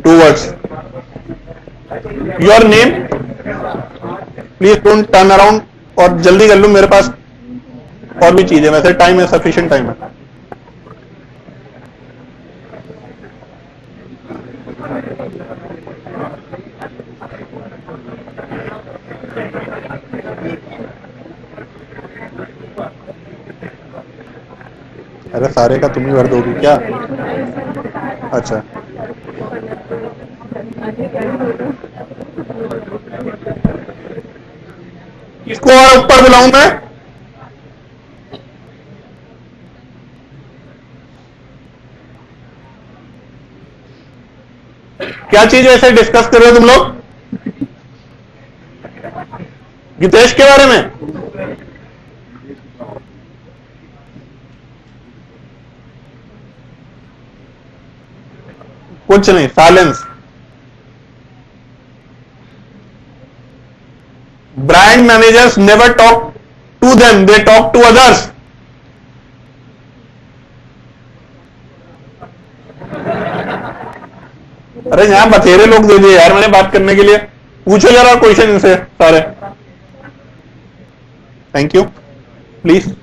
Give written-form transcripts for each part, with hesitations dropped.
2 words. Your name? Please don't turn around और जल्दी कर लो, मेरे पास और भी चीजें, वैसे टाइम है, सफिशिएंट टाइम है. अरे सारे का तुम ही भर दोगी क्या? अच्छा, किसको और ऊपर बुलाऊं मैं? क्या चीज ऐसे डिस्कस कर रहे हो तुम लोग? गीतेश के बारे में? कुछ नहीं, silence. Brand managers never talk to them, they talk to others. अरे यहां बथेरे लोग दे दिए यार मैंने बात करने के लिए. पूछो जरा क्वेश्चन इनसे सारे. Thank you. Please.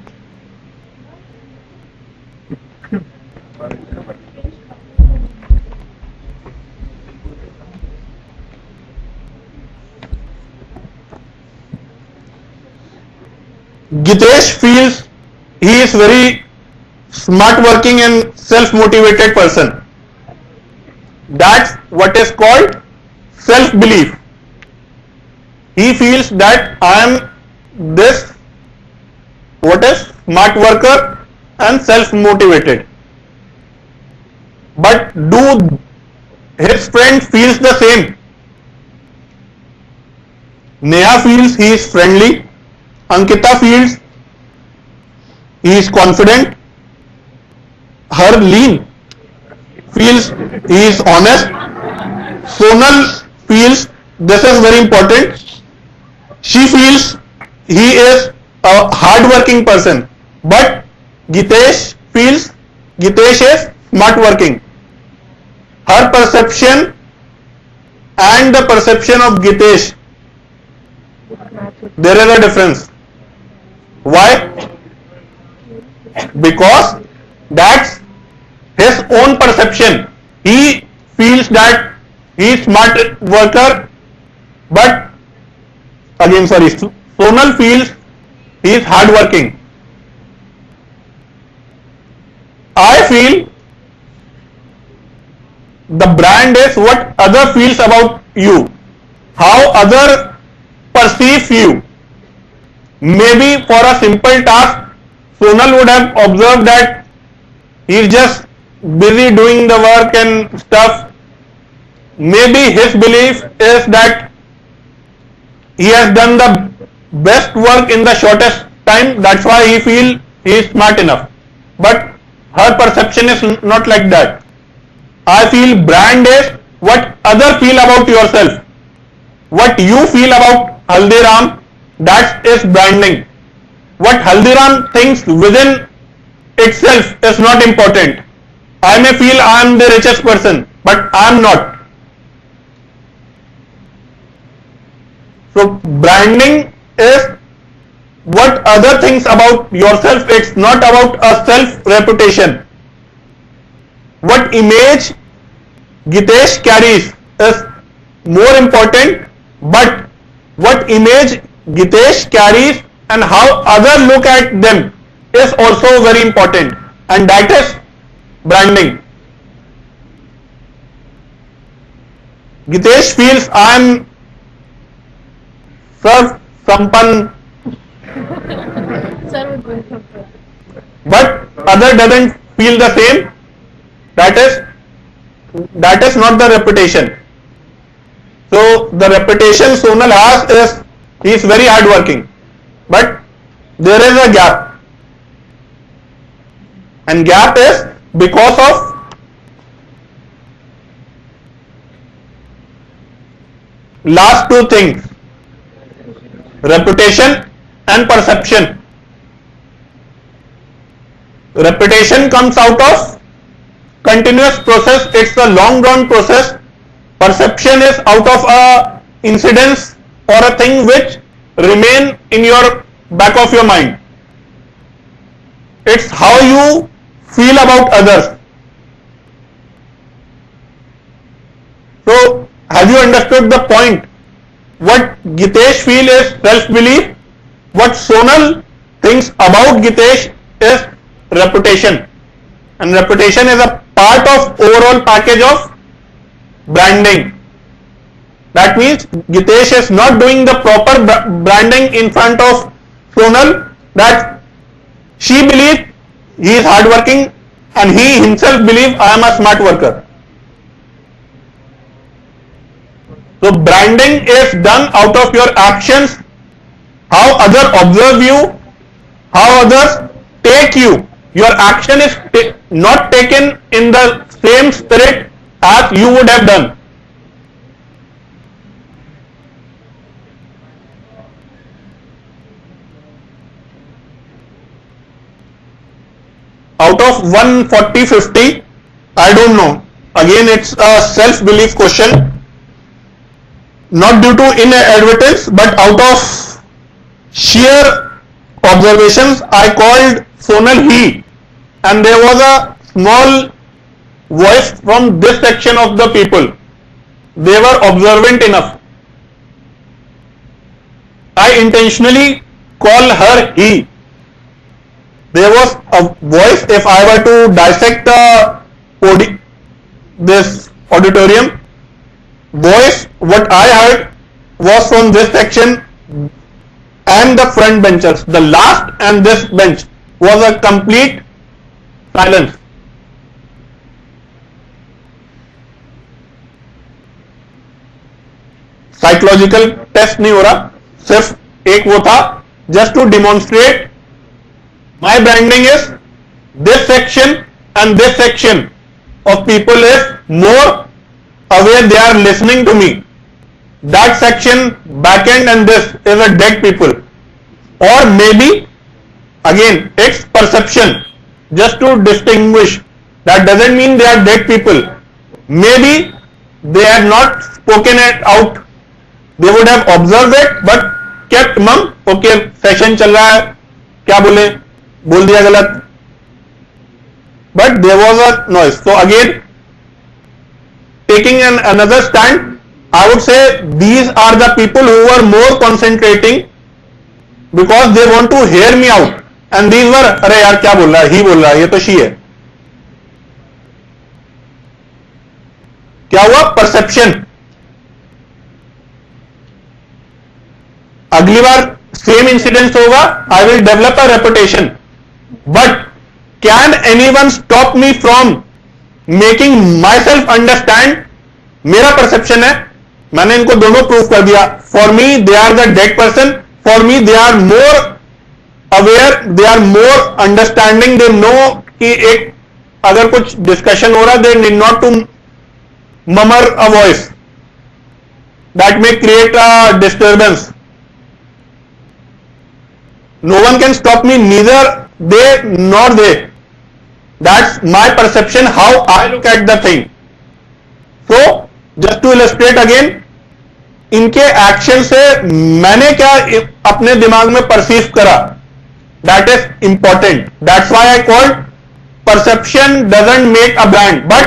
Gitesh feels he is very smart working and self-motivated person. That's what is called self-belief. He feels that I am this, what is smart worker and self-motivated. But do his friend feels the same? Neha feels he is friendly. Ankita feels he is confident. Harleen feels he is honest. Sonal feels, this is very important, she feels he is a hard-working person. But Gitesh feels Gitesh is smart working. Her perception and the perception of Gitesh, there is a difference. Why? Because that's his own perception. He feels that he is smart worker, but again sorry, Sonal feels he is hard working. I feel the brand is what other feels about you, how other perceive you. Maybe for a simple task, Sonal would have observed that he is just busy doing the work and stuff. Maybe his belief is that he has done the best work in the shortest time, that's why he feels he is smart enough. But her perception is not like that. I feel brand is what others feel about yourself. What you feel about Haldiram, that is branding. What Haldiram thinks within itself is not important. I may feel I am the richest person, but I am not. So branding is what other thinks about yourself. It's not about a self reputation. What image Gitesh carries is more important, but what image Gitesh carries and how others look at them is also very important, and that is branding. Gitesh feels I am Sarv Sampan, but other doesn't feel the same. That is not the reputation. So the reputation Sonal has is he is very hardworking, but there is a gap, and gap is because of last two things, reputation and perception. Reputation comes out of continuous process, it's a long drawn process. Perception is out of a incidence or a thing which remain in your back of your mind. It's how you feel about others. So have you understood the point? What Gitesh feel is self-belief. What Sonal thinks about Gitesh is reputation. And reputation is a part of overall package of branding. That means Gitesh is not doing the proper branding in front of Sonal, that she believes he is hardworking and he himself believes I am a smart worker. So branding is done out of your actions, how others observe you, how others take you. Your action is not taken in the same spirit as you would have done. Out of 140, 50, I don't know. Again, it's a self-belief question. Not due to inadvertence, but out of sheer observations, I called Sonal he, and there was a small voice from this section of the people. They were observant enough. I intentionally call her he. There was a voice. If I were to dissect this auditorium, voice what I heard was from this section and the front benchers. The last and this bench was a complete silence. Psychological test नहीं हो रहा, सिर्फ एक वो था just to demonstrate my branding is this section and this section of people is more aware, they are listening to me. That section back end and this is a dead people, or maybe again it's perception just to distinguish. That doesn't mean they are dead people. Maybe they have not spoken it out, they would have observed it but kept mum. Okay, session चल रहा है, क्या बोले, बोल दिया गलत, but there was a noise. So again, taking another stand, I would say these are the people who were more concentrating because they want to hear me out, and these were अरे यार क्या बोल रहा है, ही बोल रहा है, ये तो शी है. क्या हुआ? परसेप्शन. अगली बार सेम इंसिडेंस होगा, I will develop a reputation. But can anyone stop me from making myself understand? मेरा परसेप्शन है, मैंने इनको दोनों प्रूफ कर दिया. For me they are the dead person, for me they are more aware, they are more understanding, they know कि एक अगर कुछ डिस्कशन हो रहा है, they need not to murmur a voice that may create a disturbance. No one can stop me, neither they nor they. That's my perception, how I look at the thing. So just to illustrate again, इनके action से मैंने क्या अपने दिमाग में perceive करा, that is important. That's why I called perception doesn't make a brand, but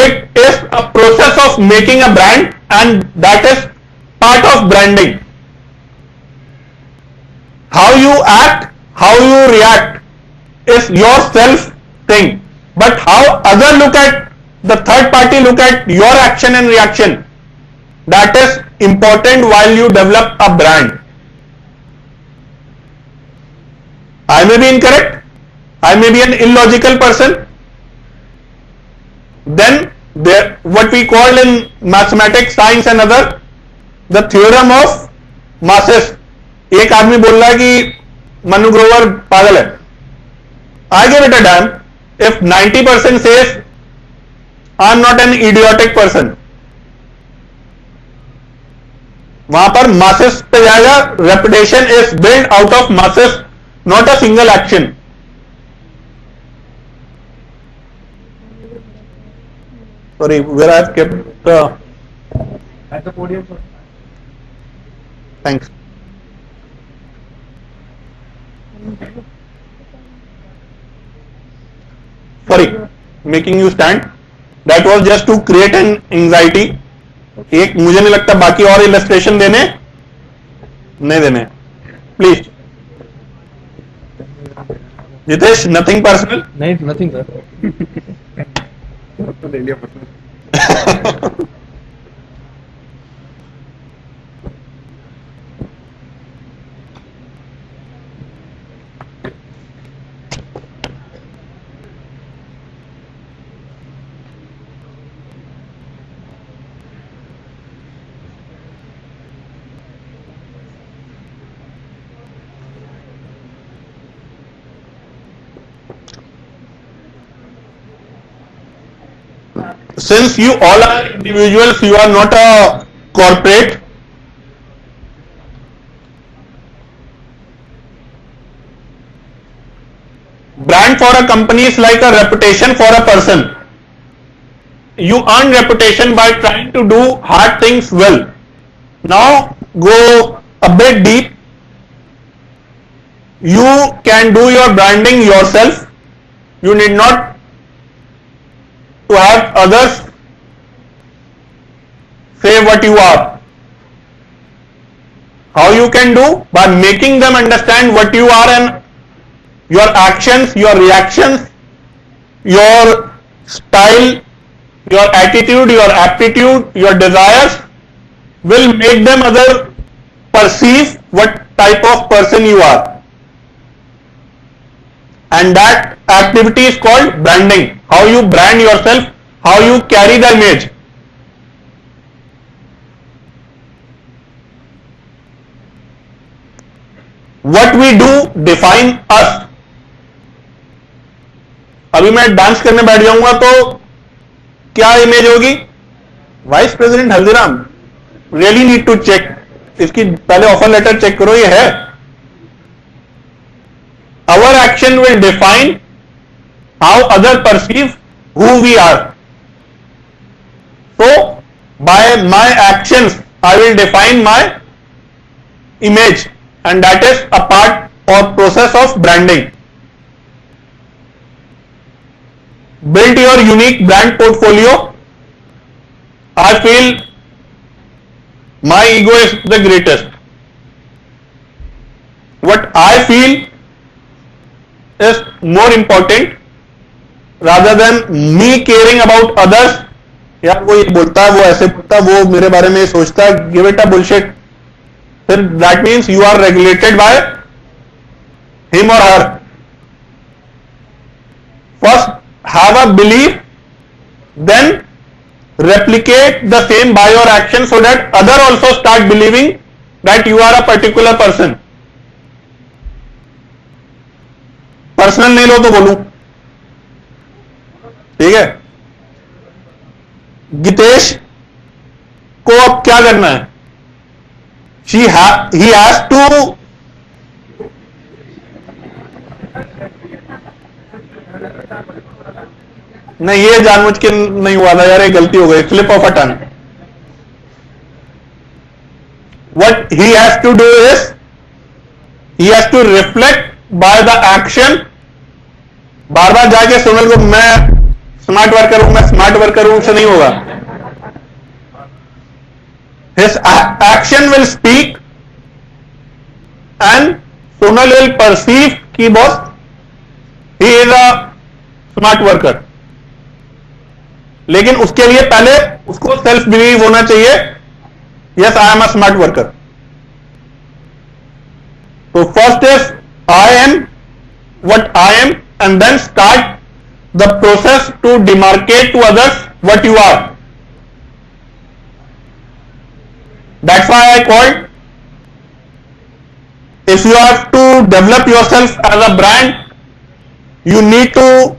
it is a process of making a brand, and that is part of branding. How you act, how you react is your self thing, but how other look at, the third party look at your action and reaction, that is important while you develop a brand. I may be incorrect, I may be an illogical person. Then there, what we call in mathematics, science and other, the theorem of masses. एक आदमी बोल रहा है कि मनु ग्रोवर पागल है. I give it a dam if 90% says I am not an idiotic person. वहां पर मासेस पे जाएगा. Reputation is build out of masses, not a single action. Sorry, where I have kept At the podium. thanks. Sorry, making you stand. That was just to create an anxiety. एक मुझे नहीं लगता बाकी और illustration देने नहीं देने. Please Jitesh, nothing personal. नहीं, nothing sir. तो ले लिया personal. Since you all are individuals, you are not a corporate. Brand for a company is like a reputation for a person. You earn reputation by trying to do hard things well. Now go a bit deep. You can do your branding yourself. You need not to have others say what you are. How you can do? By making them understand what you are, and your actions, your reactions, your style, your attitude, your aptitude, your desires will make them other perceive what type of person you are. And that activity is called branding. How you brand yourself, how you carry the image. What we do define us. अभी मैं dance करने बैठ जाऊंगा तो क्या image होगी? Vice president Haldiram, really need to check. इसकी पहले ऑफर लेटर चेक करो, ये है. Our action will define how others perceive who we are. So, by my actions, I will define my image, and that is a part or process of branding. Build your unique brand portfolio. I feel my ego is the greatest. What I feel is more important rather than me caring about others. यार वो ये बोलता है, वो ऐसे बोलता है, वो मेरे बारे में सोचता है. Give it a bullshit. फिर that means you are regulated by him or her. First have a belief, then replicate the same by your action so that other also start believing that you are a particular person. Personal नहीं लो तो बोलूं, ठीक है? गितेश को अब क्या करना है? he has to नहीं, ये जानबूझ के नहीं हुआ था यार, ये गलती हो गई. Slip of a tongue. What he has to do is he has to reflect by the action. बार बार जाके सोनल को मैं स्मार्ट वर्कर हूं, मैं स्मार्ट वर्कर हूं, से नहीं होगा. His action will speak and Sonal will perceive कि boss he is a smart worker. लेकिन उसके लिए पहले उसको सेल्फ बिलीव होना चाहिए, yes I am a smart worker. So first is I am what I am, and then start the process to demarcate to others what you are. That's why I called, if you have to develop yourself as a brand, you need to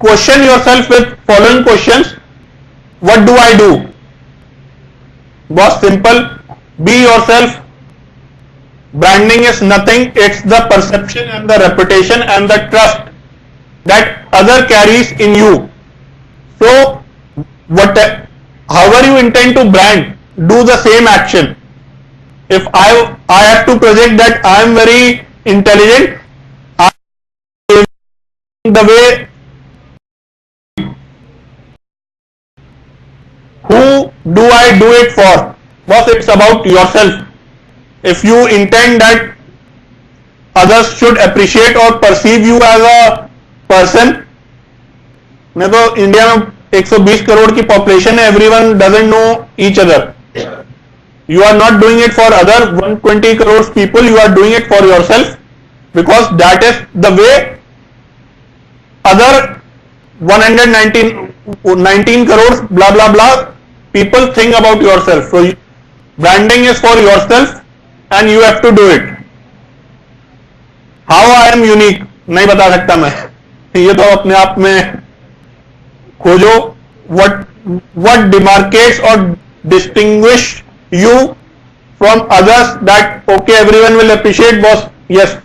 question yourself with following questions. What do I do? Boss, simple. Be yourself. Branding is nothing. It's the perception and the reputation and the trust that other carries in you. So what, however you intend to brand, do the same action. If I have to project that I am very intelligent, I am the way. Who do I do it for? Boss, it's about yourself. If you intend that others should appreciate or perceive you as a person, नहीं तो India में 120 करोड़ की population है, everyone doesn't know each other. You are not doing it for other 120 crores people, you are doing it for yourself, because that is the way other 119 crores blah blah blah people think about yourself. So branding is for yourself and you have to do it. How I am unique नहीं बता सकता मैं, ये तो अपने आप में खोजो. what demarcates or distinguish you from others, that okay everyone will appreciate boss, yes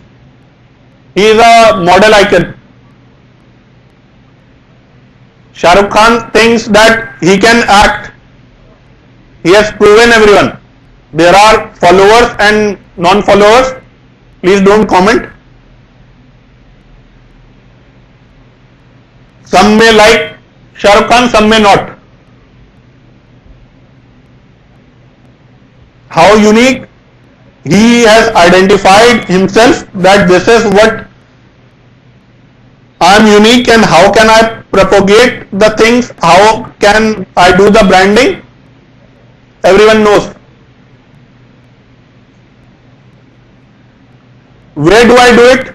he is a model icon. Shah Rukh Khan thinks that he can act, he has proven everyone. There are followers and non-followers, please don't comment. Some may like Shah Rukh Khan, some may not. How unique he has identified himself, that this is what I am unique, and how can I propagate the things, how can I do the branding, everyone knows. Where do I do it?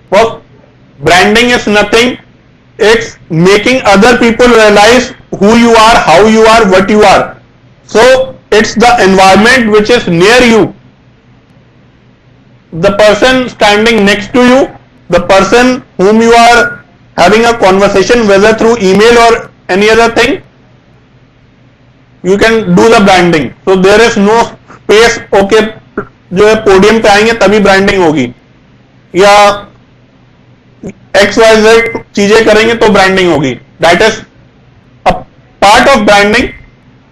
Well, branding is nothing, it's making other people realize who you are, how you are, what you are. So it's the environment which is near you, the person standing next to you, the person whom you are having a conversation, whether through email or any other thing, you can do the branding. So there is no space, okay जो है podium पे आएंगे तभी branding होगी, या XYZ चीजें करेंगे तो ब्रांडिंग होगी. That is a part of branding,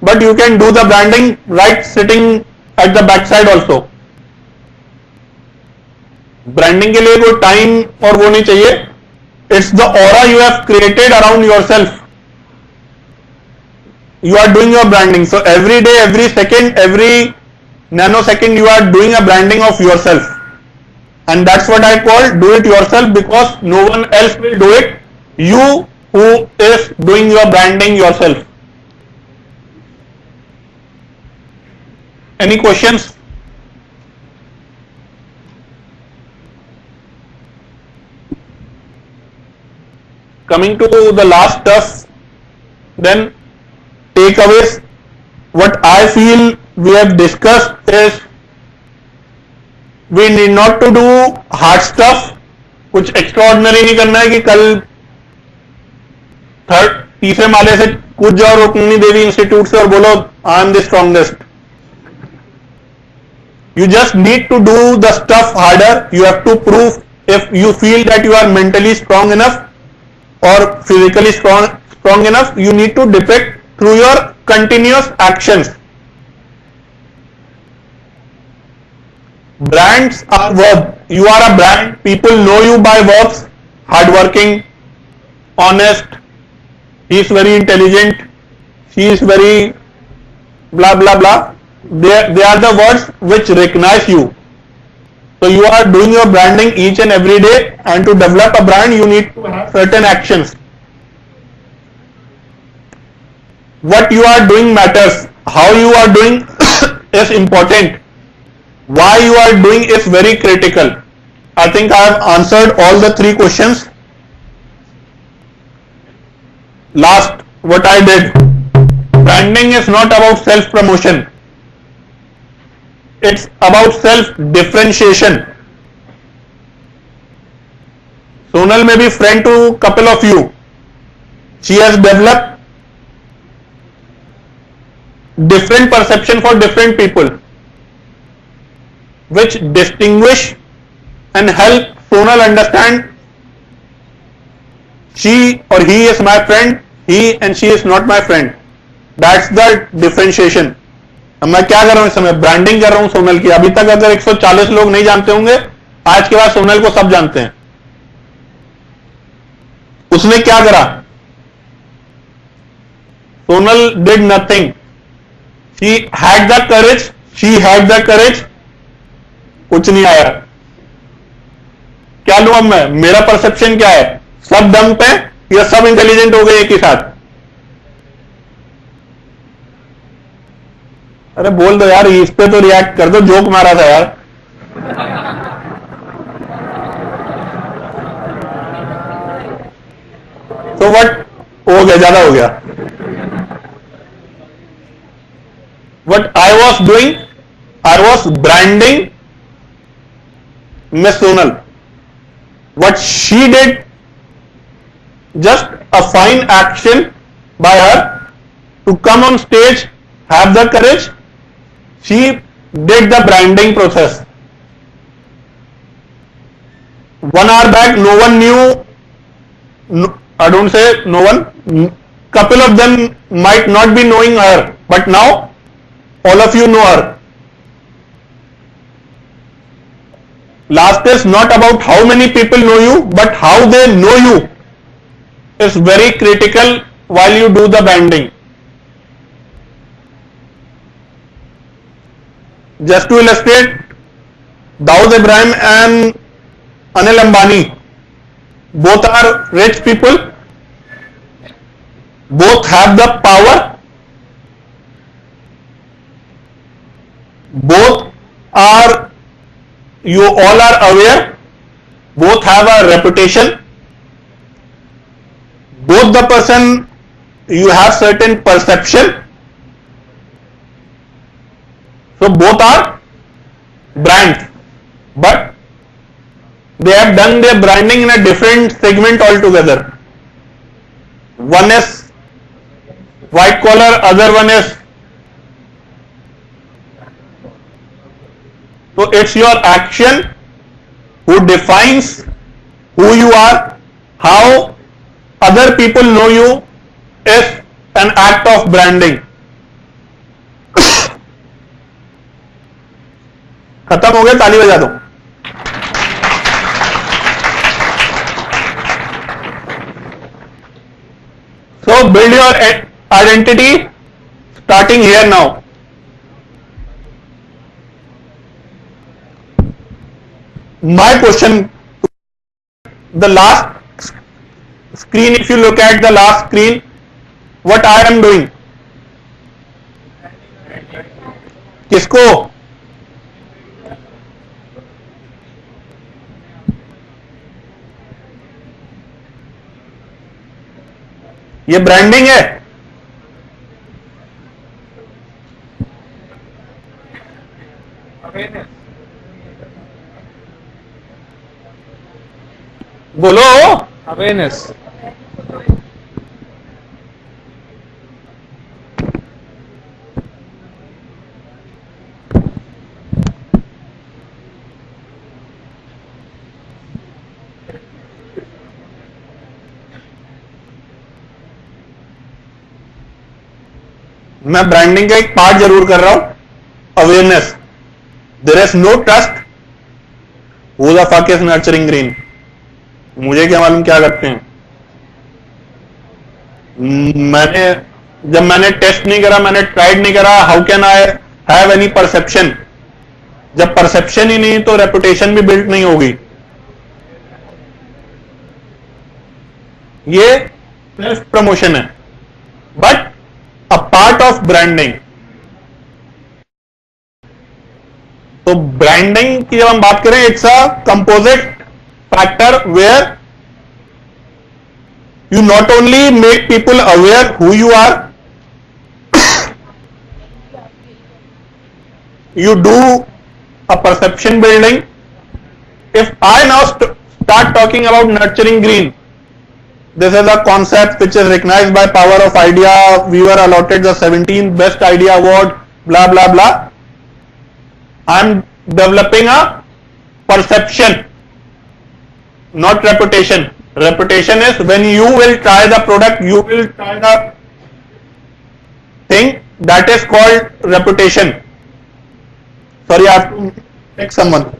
but you can do the branding right sitting at the back side also. Branding के लिए कोई टाइम और वो नहीं चाहिए. It's the aura you have created around your self. You are doing your branding. So every day, every second, every nanosecond, you are doing a branding of yourself. And that's what I call do it yourself, because no one else will do it. You who is doing your branding yourself. Any questions? Coming to the last stuff, then takeaways. What I feel we have discussed is we need not to do hard stuff. कुछ extraordinary नहीं करना है कि कल तीसरे माले से कूद जाओ रुक्मिणी देवी इंस्टीट्यूट से और बोलो I am the strongest. You just need to do the stuff harder. You have to prove, if you feel that you are mentally strong enough or physically strong enough, you need to depict through your continuous actions. Brands are verb. You are a brand. People know you by verbs. Hardworking, honest, he is very intelligent, she is very blah blah blah. They are the words which recognize you. So you are doing your branding each and every day, and to develop a brand you need to have certain actions. What you are doing matters. How you are doing is important. Why you are doing is very critical. I think I have answered all the three questions. Last, what I did. Branding is not about self-promotion. It's about self-differentiation. Sonal may be friend to couple of you. She has developed different perception for different people, which distinguish and help Sonal understand she or he is my friend, he and she is not my friend. That's the differentiation. अब मैं क्या कर रहा हूं इस समय? Branding कर रहा हूं सोनल की. अभी तक अगर 140 लोग नहीं जानते होंगे, आज के बाद सोनल को सब जानते हैं. उसने क्या करा? Sonal did nothing. She had the courage. कुछ नहीं आया. क्या लू अब मैं? मेरा परसेप्शन क्या है? सब डम पे या सब इंटेलिजेंट हो गए एक ही साथ? अरे बोल दो यार, इस पे तो रिएक्ट कर दो. जोक मारा था यार. तो व्हाट हो गया? ज्यादा हो गया. What I was doing? I was branding miss Sonal. What she did, just a fine action by her to come on stage, have the courage. She did the branding process. 1 hour back, no one knew. No, I don't say no one. Couple of them might not be knowing her, but now all of you know her. Last is not about how many people know you, but how they know you is very critical while you do the branding. Just to illustrate, Dawood Ibrahim and Anil Ambani, both are rich people, both have the power, both are, you all are aware, both have a reputation, both the person, you have certain perception, so both are brands, but they have done their branding in a different segment altogether. One is white collar, other one is. So it's your action who defines who you are. How other people know you is an act of branding. खत्म हो गया, ताली बजा दो. So build your identity starting here now. My question, the last screen, if you look at the last screen, what I am doing? किसको? ये branding है. बोलो. Awareness. मैं ब्रांडिंग का एक पार्ट जरूर कर रहा हूं. Awareness. There is no trust. Who the fuck is nurturing green? मुझे क्या मालूम क्या करते हैं. जब मैंने टेस्ट नहीं करा, मैंने ट्राइड नहीं करा, how can I have any perception? जब परसेप्शन ही नहीं तो रेपुटेशन भी बिल्ड नहीं होगी. ये सेल्फ प्रमोशन है, but a part of branding. तो ब्रांडिंग की जब हम बात करें, it's a composite factor where you not only make people aware who you are, you do a perception building. If I now start talking about nurturing green, this is a concept which is recognized by Power of Idea. We were allotted the 17th Best Idea Award, blah blah blah. I am developing a perception, not reputation. Reputation is when you will try the product, you will try the thing, that is called reputation. Sorry, I have to take someone.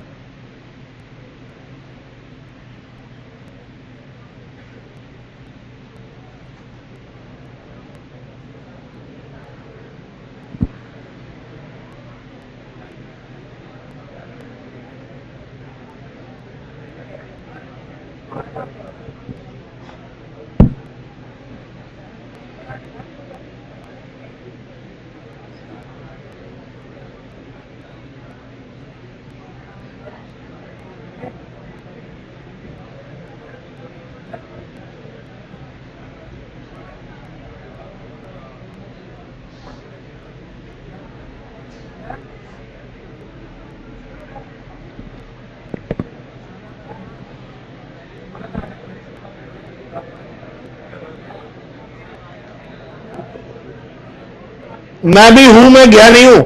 मैं भी हूं, मैं गया नहीं हूं.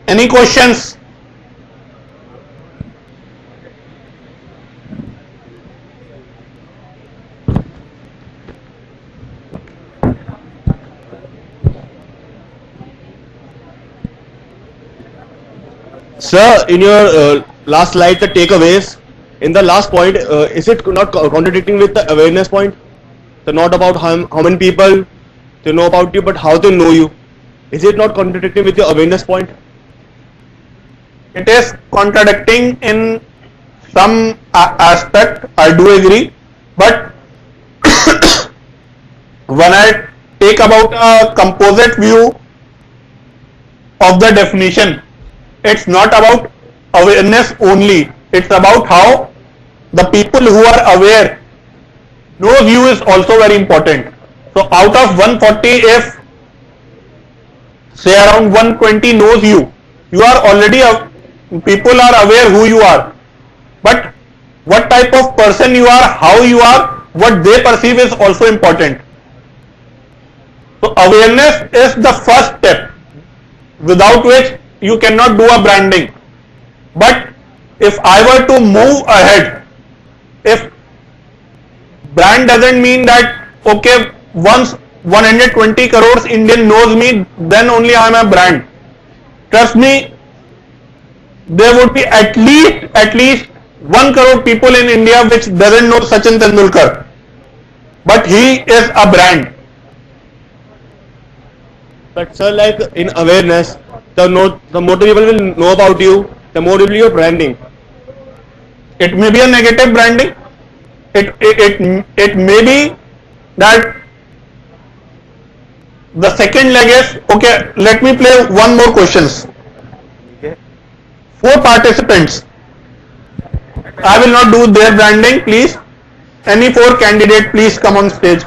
Any questions? Sir, in your last slide, the takeaways, in the last point, is it not contradicting with the awareness point? So not about how many people to know about you, but how to know you. Is it not contradicting with your awareness point? It is contradicting in some aspect, I do agree, but when I take about a composite view of the definition, it's not about awareness only, it's about how the people who are aware knows you is also very important. So out of 140, if say around 120 knows you, you are already people are aware who you are, but what type of person you are, how you are, what they perceive is also important. So awareness is the first step, without which you cannot do a branding. But if I were to move ahead, if brand doesn't mean that okay, once 120 crores Indian knows me, then only I am a brand. Trust me, there would be at least 1 crore people in India which doesn't know Sachin Tendulkar, but he is a brand. But sir, like in awareness, the more people will know about you, the more will be your branding. It may be a negative branding. It may be that the second leg is okay. Let me play one more questions. Okay. 4 participants. I will not do their branding, please. Any 4 candidate, please come on stage.